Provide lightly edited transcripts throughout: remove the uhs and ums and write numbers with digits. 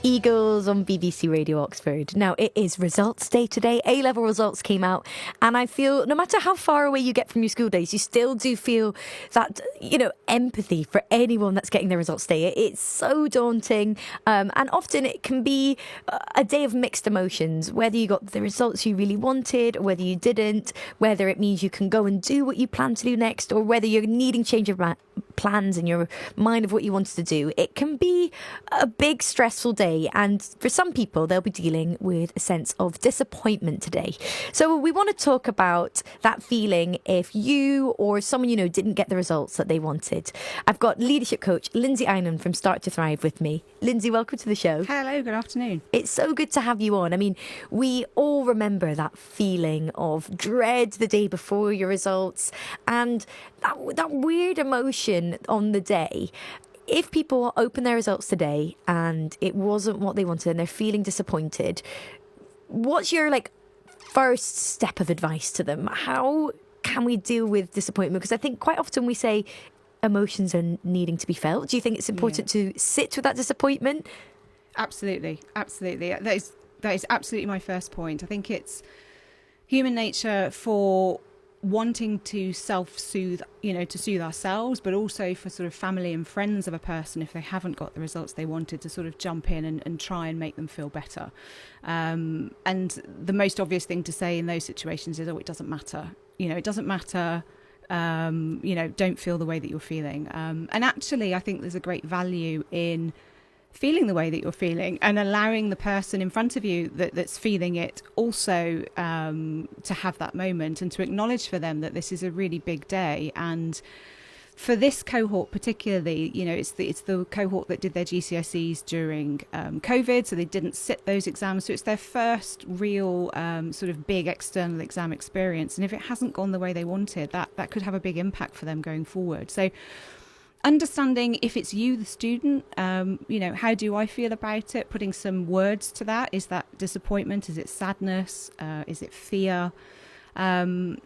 Eagles on BBC Radio Oxford. Now, it is results day today. A-level results came out, and I feel no matter how far away you get from your school days, you still do feel that, empathy for anyone that's getting their results day. It's so daunting, and often it can be a day of mixed emotions, whether you got the results you really wanted or whether you didn't, whether it means you can go and do what you plan to do next, or whether you're needing change of plans in your mind of what you wanted to do. It can be a big stressful day, and for some people they'll be dealing with a sense of disappointment today. So we want to talk about that feeling if you or someone you know didn't get the results that they wanted. I've got leadership coach Lindsay Einan from Start to Thrive with me. Lindsay, welcome to the show. Hello, good afternoon. It's so good to have you on. I mean, we all remember that feeling of dread the day before your results and that weird emotion on the day. If people open their results today and it wasn't what they wanted and they're feeling disappointed, what's your first step of advice to them? How can we deal with disappointment? Because I think quite often we say emotions are needing to be felt. Do you think it's important to sit with that disappointment? Absolutely. That is absolutely my first point. I think it's human nature for wanting to self-soothe, to soothe ourselves, but also for sort of family and friends of a person, if they haven't got the results they wanted, to sort of jump in and try and make them feel better. And the most obvious thing to say in those situations is, it doesn't matter. It doesn't matter. Don't feel the way that you're feeling. And actually, I think there's a great value in feeling the way that you're feeling and allowing the person in front of you that's feeling it also to have that moment and to acknowledge for them that this is a really big day. And for this cohort particularly, it's the cohort that did their GCSEs during COVID, so they didn't sit those exams, so it's their first real sort of big external exam experience, and if it hasn't gone the way they wanted, that could have a big impact for them going forward. So understanding if it's you, the student, how do I feel about it? Putting some words to that. Is that disappointment? Is it sadness? Is it fear? And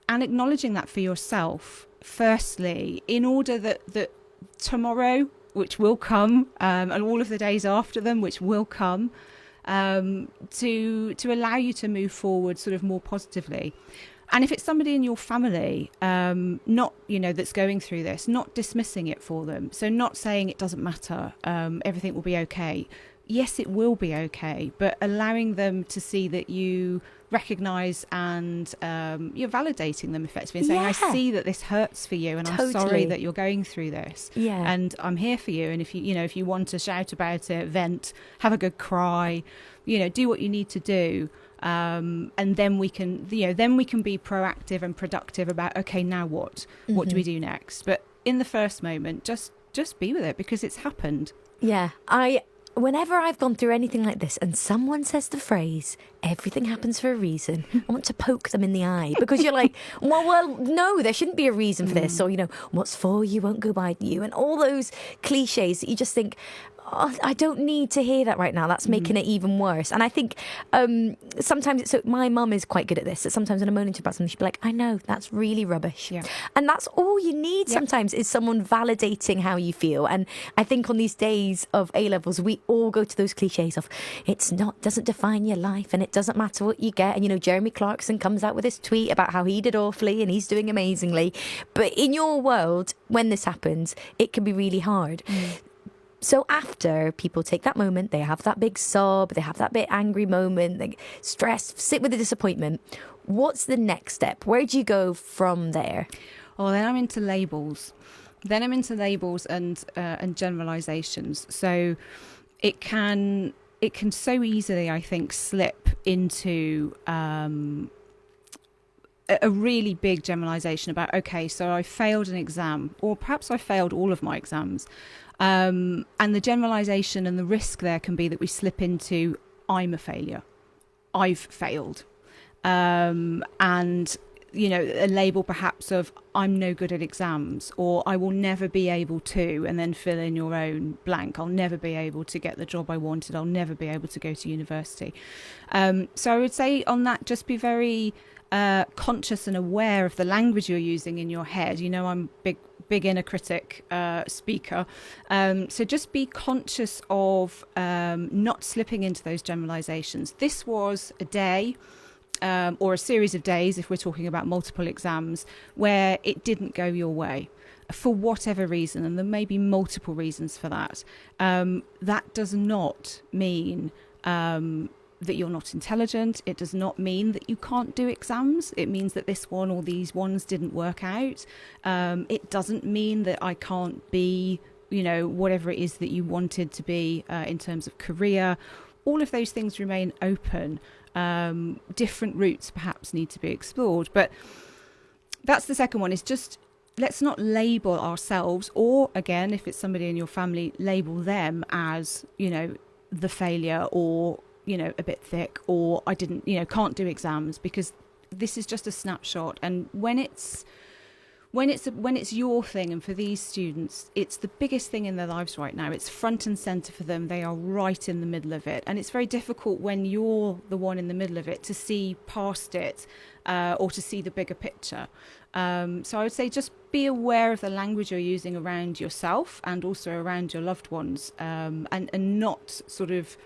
acknowledging that for yourself, firstly, in order that tomorrow, which will come, and all of the days after them, which will come, to allow you to move forward sort of more positively. And if it's somebody in your family, not, that's going through this, not dismissing it for them. So not saying it doesn't matter, everything will be okay. Yes, it will be okay, but allowing them to see that you recognise and you're validating them effectively and saying, I see that this hurts for you, and I'm sorry that you're going through this. Yeah. And I'm here for you. And if if you want to shout about it, vent, have a good cry, do what you need to do. And then we can be proactive and productive about, okay, now what do we do next? But in the first moment, just be with it, because it's happened. Yeah. Whenever I've gone through anything like this and someone says the phrase, everything happens for a reason, I want to poke them in the eye, because you're like, well, no, there shouldn't be a reason for this. Or, what's for you won't go by you. And all those cliches that you just think, I don't need to hear that right now. That's making it even worse. And I think sometimes my mum is quite good at this. That sometimes when I'm moaning to about something, she'll be like, I know, that's really rubbish. Yeah. And that's all you need sometimes is someone validating how you feel. And I think on these days of A-levels, we all go to those cliches of doesn't define your life and it doesn't matter what you get. And, Jeremy Clarkson comes out with his tweet about how he did awfully and he's doing amazingly. But in your world, when this happens, it can be really hard. So after people take that moment, they have that big sob, they have that bit angry moment, they stress, sit with the disappointment. What's the next step? Where do you go from there? Oh, then I'm into labels. And generalisations. So it can so easily, I think, slip into a really big generalisation about, okay, so I failed an exam, or perhaps I failed all of my exams. And the generalisation and the risk there can be that we slip into, I'm a failure, I've failed. And, a label perhaps of, I'm no good at exams, or I will never be able to, and then fill in your own blank. I'll never be able to get the job I wanted. I'll never be able to go to university. So I would say on that, just be very conscious and aware of the language you're using in your head. I'm big inner critic speaker. So just be conscious of not slipping into those generalisations. This was a day or a series of days, if we're talking about multiple exams, where it didn't go your way for whatever reason, and there may be multiple reasons for that. That does not mean that you're not intelligent. It does not mean that you can't do exams. It means that this one or these ones didn't work out. It doesn't mean that I can't be, whatever it is that you wanted to be in terms of career. All of those things remain open. Different routes perhaps need to be explored. But that's the second one, is just let's not label ourselves, or again, if it's somebody in your family, label them as, the failure, or a bit thick, or I didn't, can't do exams, because this is just a snapshot. And when it's your thing, and for these students, it's the biggest thing in their lives right now. It's front and center for them. They are right in the middle of it, and it's very difficult when you're the one in the middle of it to see past it, or to see the bigger picture. So I would say just be aware of the language you're using around yourself and also around your loved ones, and not sort of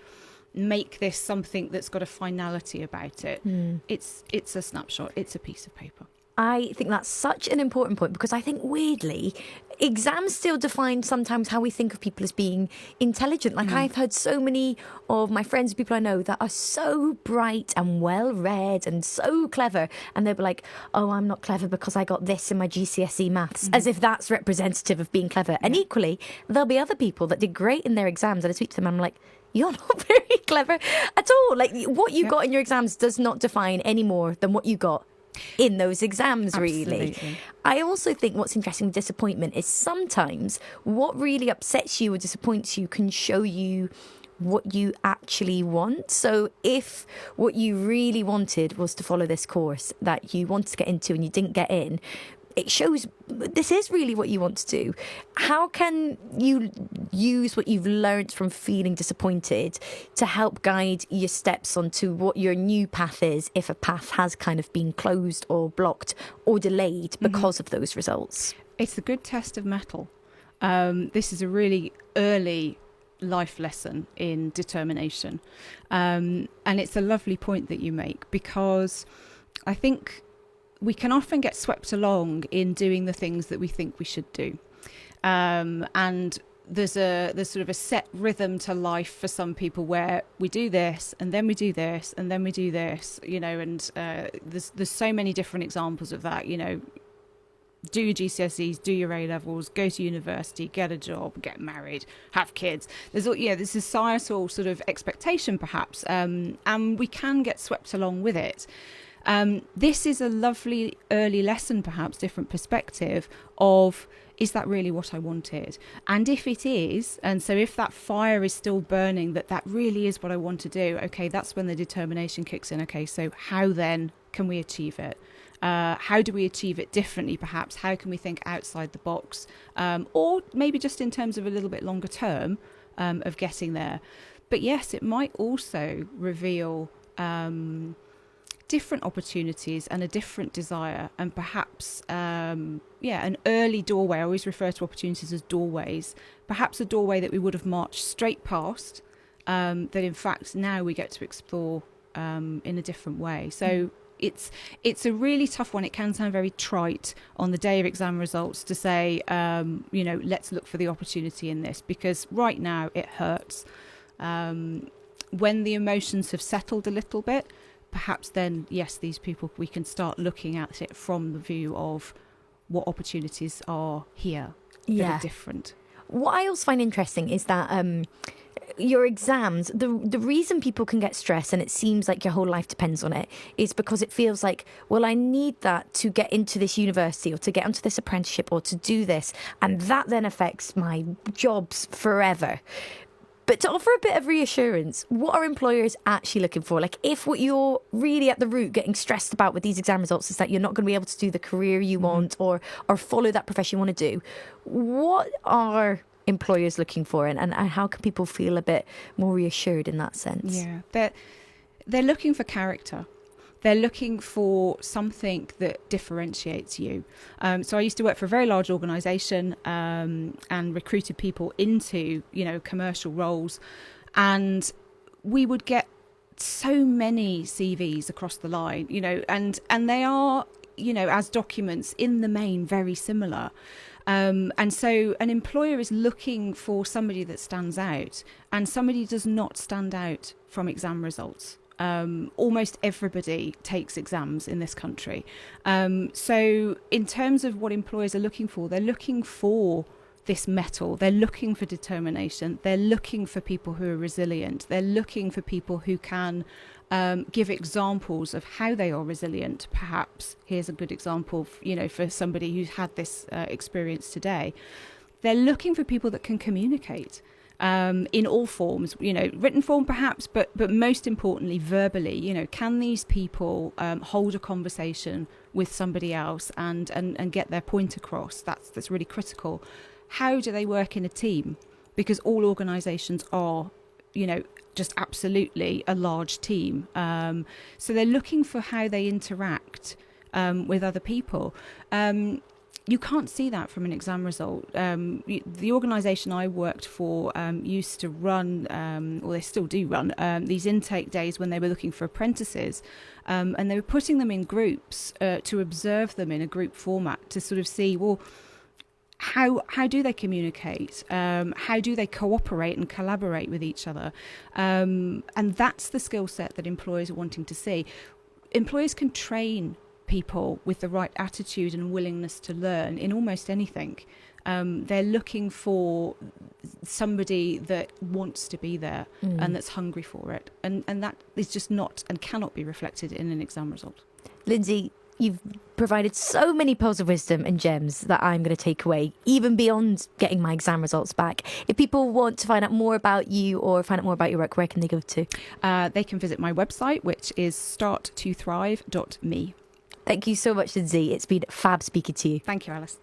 make this something that's got a finality about it. It's a snapshot. It's a piece of paper. I think that's such an important point, because I think weirdly exams still define sometimes how we think of people as being intelligent. Like I've heard so many of my friends, people I know, that are so bright and well read and so clever, and they'll be like, oh, I'm not clever because I got this in my GCSE maths, as if that's representative of being clever. And equally, there'll be other people that did great in their exams, and I speak to them and I'm like, you're not very clever at all. Like what you got in your exams does not define any more than what you got in those exams. Really. Absolutely. I also think what's interesting with disappointment is sometimes what really upsets you or disappoints you can show you what you actually want. So if what you really wanted was to follow this course that you wanted to get into and you didn't get in, it shows this is really what you want to do. How can you use what you've learned from feeling disappointed to help guide your steps onto what your new path is, if a path has kind of been closed or blocked or delayed because of those results? It's a good test of mettle. This is a really early life lesson in determination. And it's a lovely point that you make, because I think we can often get swept along in doing the things that we think we should do. And there's sort of a set rhythm to life for some people where we do this and then we do this and then we do this, and there's so many different examples of that, do your GCSEs, do your A-levels, go to university, get a job, get married, have kids. There's this societal sort of expectation perhaps, and we can get swept along with it. This is a lovely early lesson, perhaps different perspective of, is that really what I wanted? And if it is, and so if that fire is still burning, that really is what I want to do, okay, that's when the determination kicks in. Okay, so how then can we achieve it? How do we achieve it differently, perhaps? How can we think outside the box? Or maybe just in terms of a little bit longer term of getting there. But yes, it might also reveal different opportunities and a different desire, and perhaps an early doorway. I always refer to opportunities as doorways. Perhaps a doorway that we would have marched straight past, that in fact now we get to explore in a different way. So it's a really tough one. It can sound very trite on the day of exam results to say, let's look for the opportunity in this, because right now it hurts. When the emotions have settled a little bit, perhaps then, yes, these people, we can start looking at it from the view of what opportunities are here that are different. What I also find interesting is that your exams, the reason people can get stressed, and it seems like your whole life depends on it, is because it feels like, well, I need that to get into this university or to get onto this apprenticeship or to do this, and that then affects my jobs forever. But to offer a bit of reassurance, what are employers actually looking for? Like, if what you're really at the root getting stressed about with these exam results is that you're not going to be able to do the career you want or follow that profession you want to do, what are employers looking for, and how can people feel a bit more reassured in that sense? Yeah, they're looking for character. They're looking for something that differentiates you. So I used to work for a very large organisation and recruited people into, commercial roles. And we would get so many CVs across the line, and they are, as documents in the main, very similar. And so an employer is looking for somebody that stands out, and somebody does not stand out from exam results. Almost everybody takes exams in this country. So in terms of what employers are looking for, they're looking for this mettle. They're looking for determination. They're looking for people who are resilient. They're looking for people who can give examples of how they are resilient. Perhaps here's a good example, for somebody who's had this experience today. They're looking for people that can communicate in all forms, written form perhaps, but most importantly, verbally. Can these people hold a conversation with somebody else and get their point across? That's really critical. How do they work in a team? Because all organisations are, just absolutely a large team. So they're looking for how they interact with other people. You can't see that from an exam result. The organisation I worked for used to run, or they still do run, these intake days when they were looking for apprentices. And they were putting them in groups to observe them in a group format to sort of see, well, how do they communicate? How do they cooperate and collaborate with each other? And that's the skill set that employers are wanting to see. Employers can train people with the right attitude and willingness to learn in almost anything. They're looking for somebody that wants to be there and that's hungry for it. And that is just not and cannot be reflected in an exam result. Lindsay, you've provided so many pearls of wisdom and gems that I'm going to take away, even beyond getting my exam results back. If people want to find out more about you or find out more about your work, where can they go to? They can visit my website, which is starttothrive.me. Thank you so much, Lindsay. It's been fab speaking to you. Thank you, Alice.